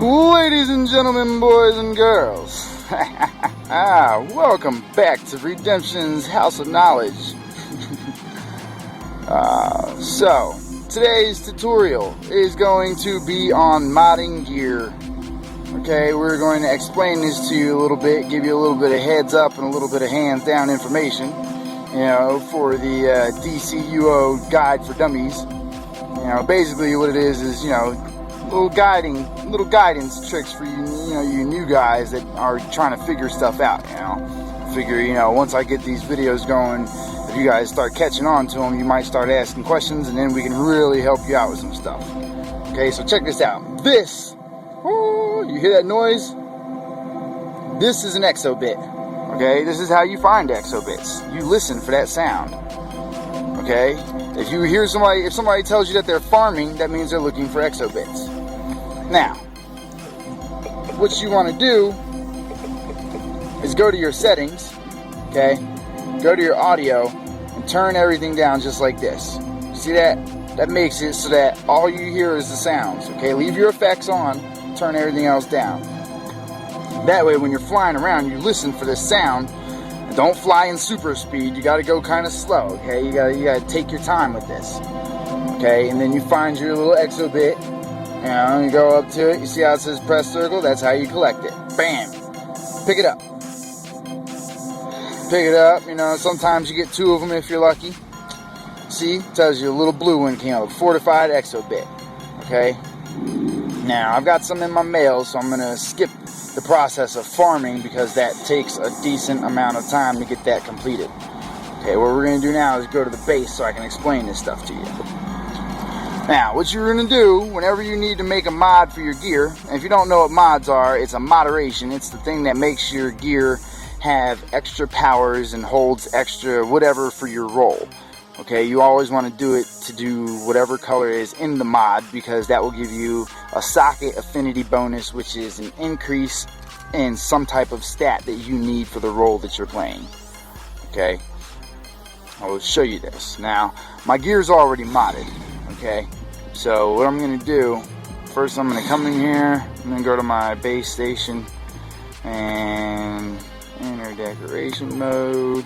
Ladies and gentlemen, boys and girls, welcome back to Redemption's House of Knowledge. So, today's tutorial is going to be on modding gear. Okay, we're going to explain this to you a little bit, give you a little bit of heads up and a little bit of hands down information, you know, for the DCUO Guide for Dummies. You know, basically what it is, you know, little guidance tricks for you new guys that are trying to figure stuff out. Once I get these videos going, if you guys start catching on to them, you might start asking questions, and then we can really help you out with some stuff. Okay, so check this out. This, you hear that noise? This is an exobit. Okay, this is how you find exobits. You listen for that sound. Okay, if you hear if somebody tells you that they're farming, that means they're looking for exobits. Now, what you want to do is go to your settings, okay? Go to your audio and turn everything down just like this. See that? That makes it so that all you hear is the sounds, okay? Leave your effects on, turn everything else down. That way, when you're flying around, you listen for this sound. Don't fly in super speed. You got to go kind of slow, okay? You got to take your time with this, okay? And then you find your little exobit. You go up to it, you see how it says press circle? That's how you collect it. Bam! Pick it up. Pick it up, sometimes you get 2 of them if you're lucky. See, it tells you a little blue one came up, fortified exobit. Okay? Now, I've got some in my mail, so I'm going to skip the process of farming because that takes a decent amount of time to get that completed. Okay, what we're going to do now is go to the base so I can explain this stuff to you. Now, what you're going to do whenever you need to make a mod for your gear, and if you don't know what mods are, it's a moderation. It's the thing that makes your gear have extra powers and holds extra whatever for your role. Okay, you always want to do it to do whatever color is in the mod because that will give you a socket affinity bonus, which is an increase in some type of stat that you need for the role that you're playing. Okay, I will show you this. Now, my gear's already modded. Okay, so what I'm going to do, first I'm going to come in here, I'm going to go to my base station and enter decoration mode,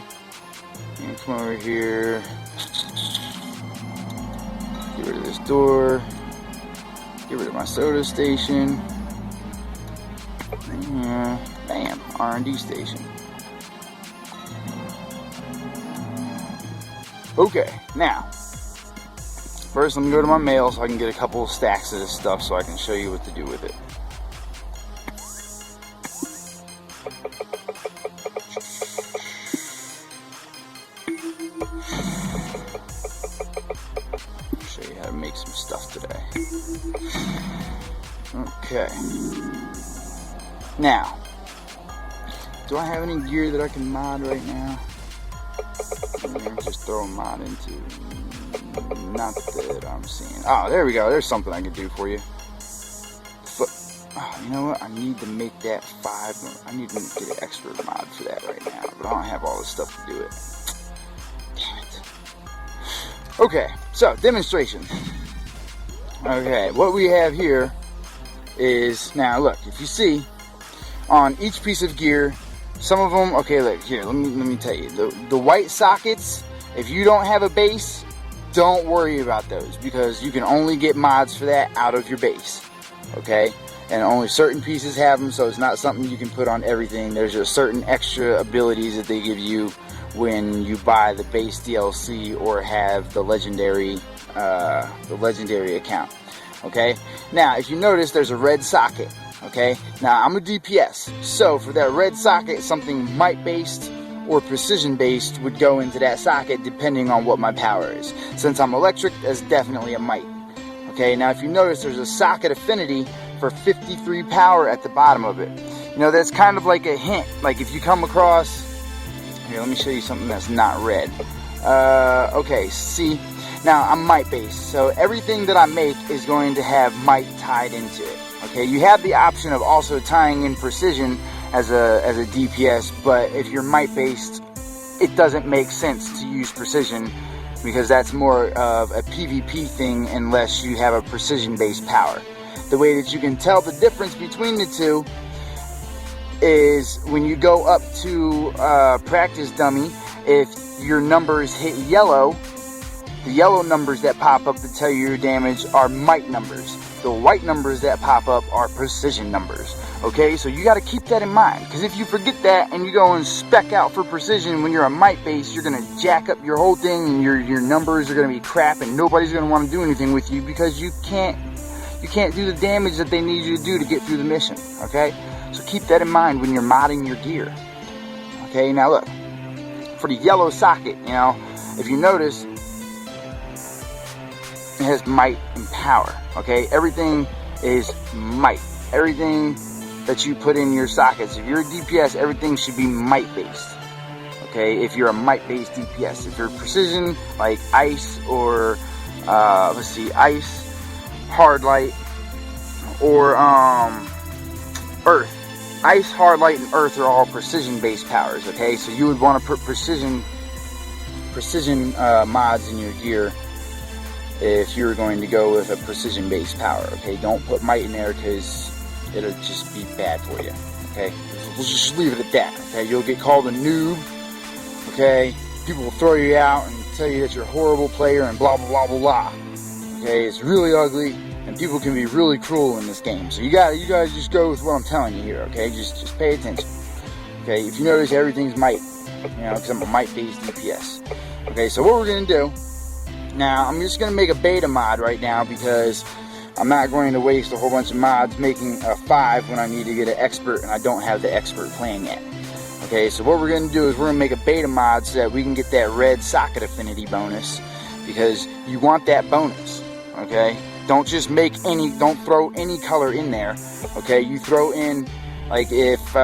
and come over here, get rid of this door, get rid of my soda station, and bam, R&D station. Okay, now, first, I'm going to go to my mail so I can get a couple of stacks of this stuff so I can show you what to do with it. I'll show you how to make some stuff today. Okay. Now, do I have any gear that I can mod right now? Just throw a mod into. Not that I'm seeing. Oh, there we go. There's something I can do for you. You know what? I need to make that 5. I need to get an expert mod for that right now. But I don't have all the stuff to do it. Damn it. Okay, so demonstration. Okay, what we have here is, now look, if you see, on each piece of gear, some of them, okay, look, here, let me tell you. The white sockets, if you don't have a base, don't worry about those because you can only get mods for that out of your base, okay? And only certain pieces have them, so it's not something you can put on everything. There's just certain extra abilities that they give you when you buy the base DLC or have the legendary account, okay? Now, if you notice, there's a red socket, okay? Now, I'm a DPS, so for that red socket, something might-based or precision based would go into that socket depending on what my power is. Since I'm electric, that's definitely a might. Okay, now if you notice, there's a socket affinity for 53 power at the bottom of it. That's kind of like a hint. Like if you come across, here, let me show you something that's not red. Okay, see, Now, I'm might based, so everything that I make is going to have might tied into it. Okay, you have the option of also tying in precision as a DPS, but if you're might based, it doesn't make sense to use precision because that's more of a PvP thing unless you have a precision based power. The way that you can tell the difference between the two is when you go up to practice dummy, if your numbers hit yellow, the yellow numbers that pop up to tell you your damage are might numbers. The white numbers that pop up are precision numbers. Okay, so you got to keep that in mind, because if you forget that and you go and spec out for precision when you're a might base, you're going to jack up your whole thing and your numbers are going to be crap and nobody's going to want to do anything with you because you can't do the damage that they need you to do to get through the mission. Okay, so keep that in mind when you're modding your gear. Okay, now look, for the yellow socket, you know, if you notice, it has might and power. Okay, everything is might. Everything that you put in your sockets, if you're a DPS, everything should be might based. Okay, if you're a might based DPS, if you're precision like ice or let's see, ice, hard light, or earth. Ice, hard light, and earth are all precision based powers. Okay, so you would want to put precision mods in your gear if you're going to go with a precision based power. Okay, don't put might in there because it'll just be bad for you. Okay, we'll just leave it at that. Okay, you'll get called a noob. Okay, people will throw you out and tell you that you're a horrible player and blah blah blah blah blah. Okay, it's really ugly and people can be really cruel in this game. So you guys just go with what I'm telling you here. Okay, just pay attention. Okay, if you notice, everything's might. You know, because I'm a might based DPS. Okay, so what we're gonna do now, I'm just gonna make a beta mod right now because I'm not going to waste a whole bunch of mods making a 5 when I need to get an expert and I don't have the expert playing yet. Okay, so what we're going to do is we're going to make a beta mod so that we can get that red socket affinity bonus, because you want that bonus. Okay, don't just make don't throw any color in there. Okay, you throw in, like, if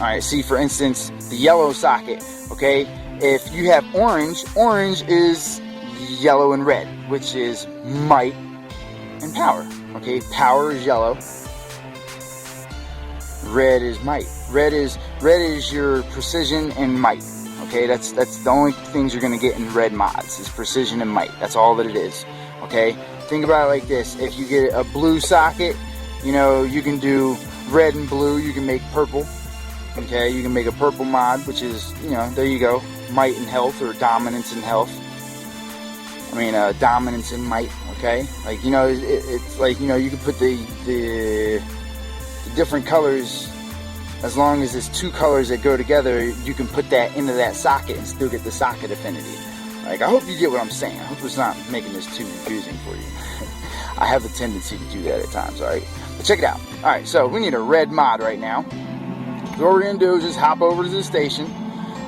alright, see, for instance, the yellow socket. Okay, if you have orange is yellow and red, which is might and power. Okay, power is yellow, red is might. Red is your precision and might. Okay, that's the only things you're gonna get in red mods is precision and might. That's all that it is. Okay, think about it like this: if you get a blue socket, you know, you can do red and blue. You can make purple. Okay, you can make a purple mod, which is, you know, there you go, might and health, or dominance and health. I mean, dominance and might. Okay, like, you know, it's like, you know, you can put the different colors. As long as it's 2 colors that go together, you can put that into that socket and still get the socket affinity. Like, I hope you get what I'm saying. I hope it's not making this too confusing for you. I have the tendency to do that at times, alright? But check it out. Alright, so we need a red mod right now. So what we're going to do is just hop over to the station.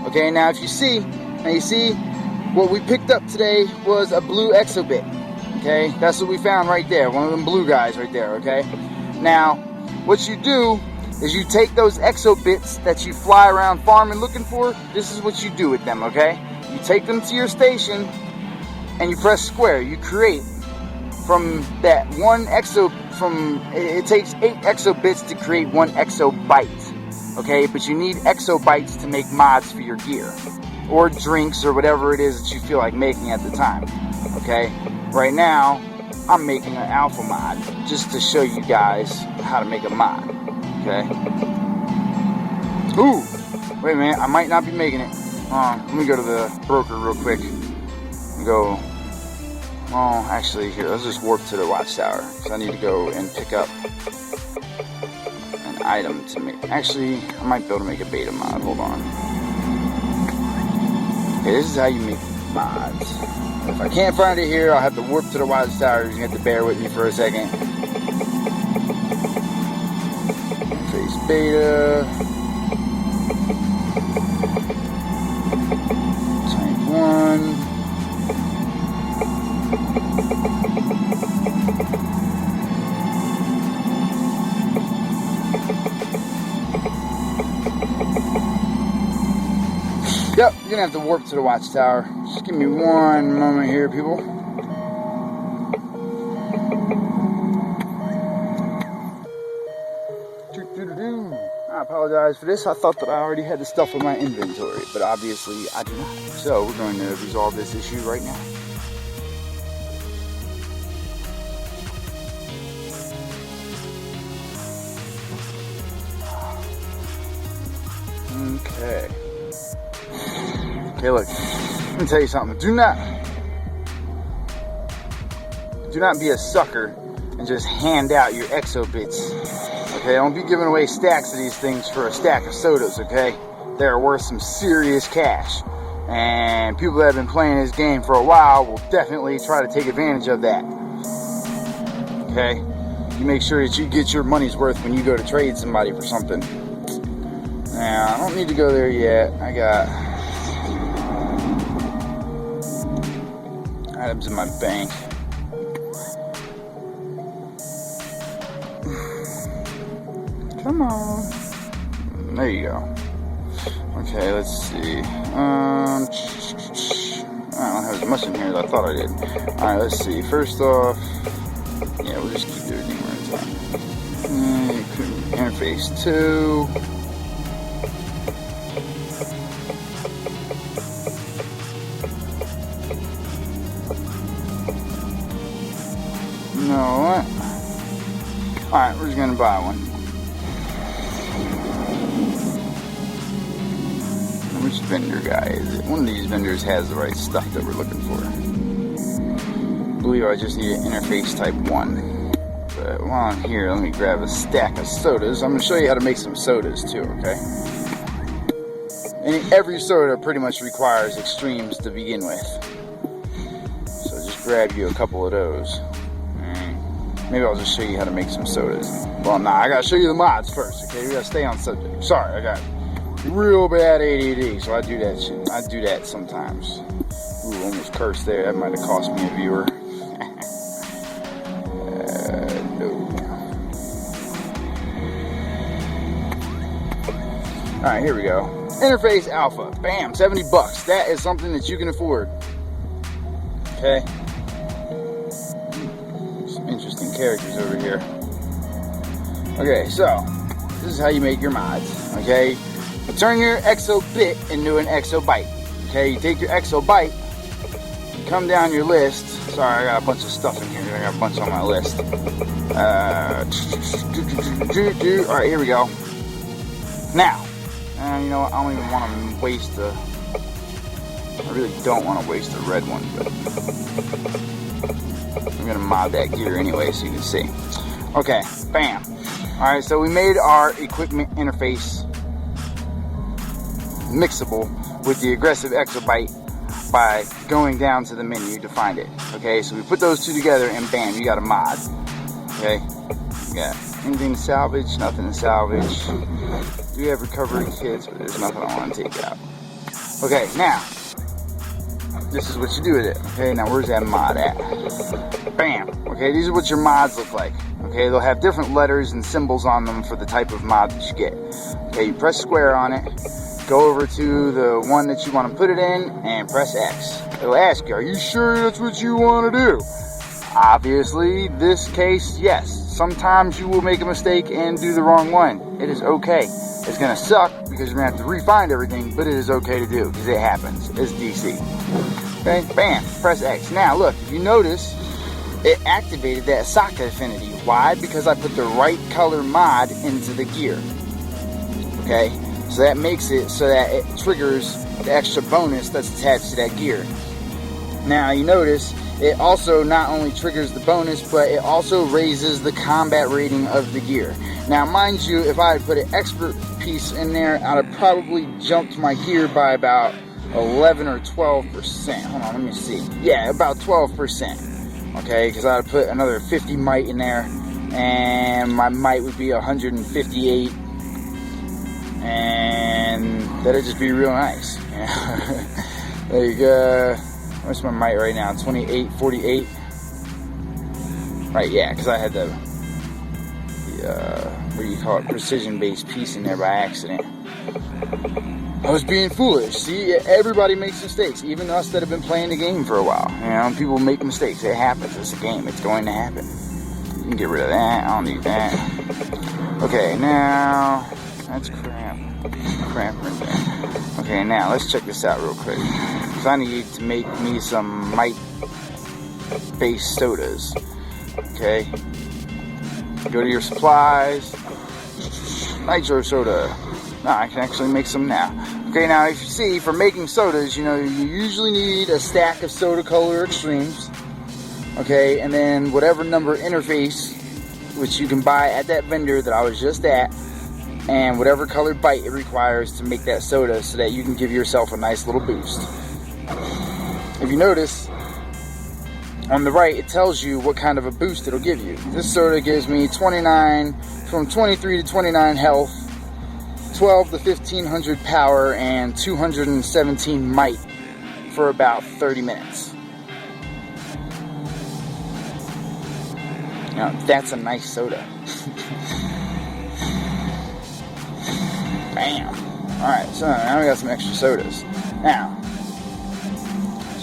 Okay, now if you see, what we picked up today was a blue exobit. Okay, that's what we found right there. One of them blue guys right there, okay? Now, what you do is you take those exobits that you fly around farming looking for. This is what you do with them, okay? You take them to your station and you press square. You create from that one it takes 8 exobits to create 1 exobyte, okay? But you need exobytes to make mods for your gear or drinks or whatever it is that you feel like making at the time, okay? Right now, I'm making an alpha mod just to show you guys how to make a mod. Okay. Ooh, wait a minute, I might not be making it. Let me go to the broker real quick and go. Oh, actually, here, let's just warp to the watchtower, because I need to go and pick up an item to make. Actually, I might be able to make a beta mod. Hold on. Okay, this is how you make mods. If I can't find it here, I'll have to warp to the watchtower. You have to bear with me for a second. Beta type 1. Yep, you're gonna have to warp to the watchtower. Just give me one moment here, people. I apologize for this. I thought that I already had the stuff in my inventory, but obviously I do not. So we're going to resolve this issue right now. Okay. Okay, look. Let me tell you something. Do not be a sucker and just hand out your exo bits. Okay, don't be giving away stacks of these things for a stack of sodas, okay? They're worth some serious cash. And people that have been playing this game for a while will definitely try to take advantage of that. Okay? You make sure that you get your money's worth when you go to trade somebody for something. Now, I don't need to go there yet. I got items in my bank. Come on. There you go. Okay, let's see. I don't have as much in here as I thought I did. Alright, let's see. First off, yeah, we'll just keep everything where it's at. Interface 2. No, what? Alright, we're just gonna buy one. Which vendor guy is it? One of these vendors has the right stuff that we're looking for. I believe I just need an interface type 1. But while I'm here, let me grab a stack of sodas. I'm going to show you how to make some sodas too, okay? And every soda pretty much requires extremes to begin with. So just grab you a couple of those. Maybe I'll just show you how to make some sodas. Well, nah, I got to show you the mods first, okay? We got to stay on subject. Sorry, I got real bad ADD, so I do that shit. I do that sometimes. Ooh, almost cursed there. That might have cost me a viewer. No. Alright, here we go. Interface Alpha. Bam, 70 bucks. That is something that you can afford. Okay. Some interesting characters over here. Okay, so this is how you make your mods. Okay. Turn your exo bit into an exo byte. Okay, you take your exo byte, you come down your list. Sorry, I got a bunch of stuff in here. I got a bunch on my list. Alright, here we go. Now, you know what? I don't even want to waste the. I really don't want to waste the red one, but I'm gonna mod that gear anyway so you can see. Okay, bam. Alright, so we made our equipment interface mixable with the aggressive exobyte by going down to the menu to find it. Okay, so we put those two together and bam, you got a mod. Okay, you got anything to salvage, nothing to salvage. Do have recovery kits, but there's nothing I want to take out. Okay, now this is what you do with it. Okay, now where's that mod at? Bam. Okay, these are what your mods look like. Okay, they'll have different letters and symbols on them for the type of mod that you get. Okay, you press square on it. Go over to the one that you want to put it in and press X. It'll ask you, are you sure that's what you want to do? Obviously, this case, yes. Sometimes you will make a mistake and do the wrong one. It is okay. It's going to suck because you're going to have to re-find everything, but it is okay to do because it happens. It's DC. Okay, bam, press X. Now, look, if you notice, it activated that socket affinity. Why? Because I put the right color mod into the gear. Okay? So that makes it so that it triggers the extra bonus that's attached to that gear. Now you notice it also not only triggers the bonus, but it also raises the combat rating of the gear. Now mind you, if I had put an expert piece in there, I'd have probably jumped my gear by about 11 or 12%. Hold on, let me see. Yeah, about 12%. Okay, because I'd put another 50 might in there, and my might would be 158. And that'd just be real nice. Like, what's my might right now? 28, 48. Right, yeah, because I had the what do you call it? Precision-based piece in there by accident. I was being foolish. See, everybody makes mistakes, even us that have been playing the game for a while. You know, people make mistakes. It happens. It's a game. It's going to happen. You can get rid of that. I don't need that. Okay, now that's crap. Crap right there. Okay, now let's check this out real quick. Because I need to make me some mite-based sodas. Okay. Go to your supplies. Nitro soda. No, I can actually make some now. Okay, now if you see, for making sodas, you know, you usually need a stack of soda color extremes. Okay, and then whatever number interface, which you can buy at that vendor that I was just at, and whatever color bite it requires to make that soda so that you can give yourself a nice little boost. If you notice, on the right, it tells you what kind of a boost it'll give you. This soda gives me 23 to 29 health, 12 to 1500 power, and 217 might for about 30 minutes. Now, that's a nice soda. Bam. Alright, so now we got some extra sodas. Now,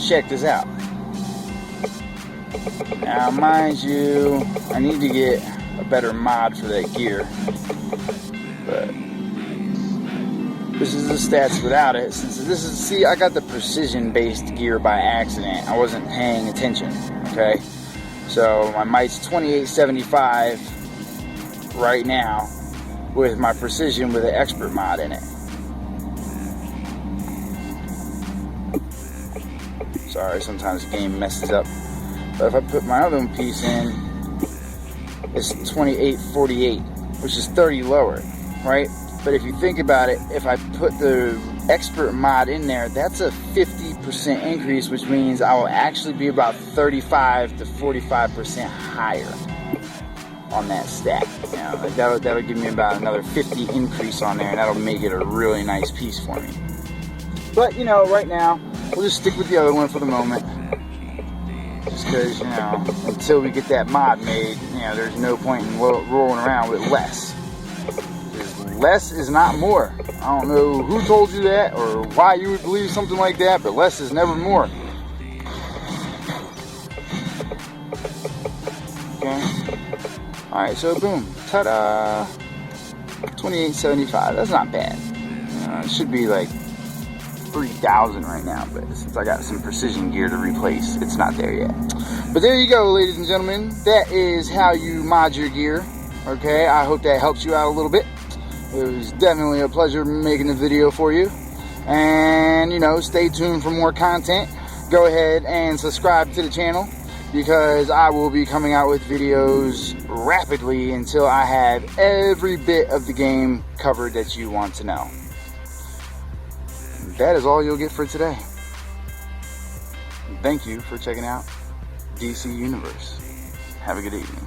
check this out. Now, mind you, I need to get a better mod for that gear. But this is the stats without it. Since this is, see, I got the precision-based gear by accident. I wasn't paying attention, okay? So my might's 2875 right now with my precision with an expert mod in it. Sorry, sometimes the game messes up. But if I put my other piece in, it's 2848, which is 30 lower, right? But if you think about it, if I put the expert mod in there, that's a 50% increase, which means I will actually be about 35 to 45% higher on that stat. You know, like that'll give me about another 50 increase on there, and that'll make it a really nice piece for me. But, you know, right now, we'll just stick with the other one for the moment. Just because, you know, until we get that mod made, you know, there's no point in rolling around with less. Less is not more. I don't know who told you that or why you would believe something like that, but less is never more. Okay. Alright, so boom. Ta-da! 2875. That's not bad. It should be like 3,000 right now, but since I got some precision gear to replace, it's not there yet. But there you go, ladies and gentlemen. That is how you mod your gear. Okay, I hope that helps you out a little bit. It was definitely a pleasure making the video for you. And, you know, stay tuned for more content. Go ahead and subscribe to the channel, because I will be coming out with videos rapidly until I have every bit of the game covered that you want to know. That is all you'll get for today. Thank you for checking out DC Universe. Have a good evening.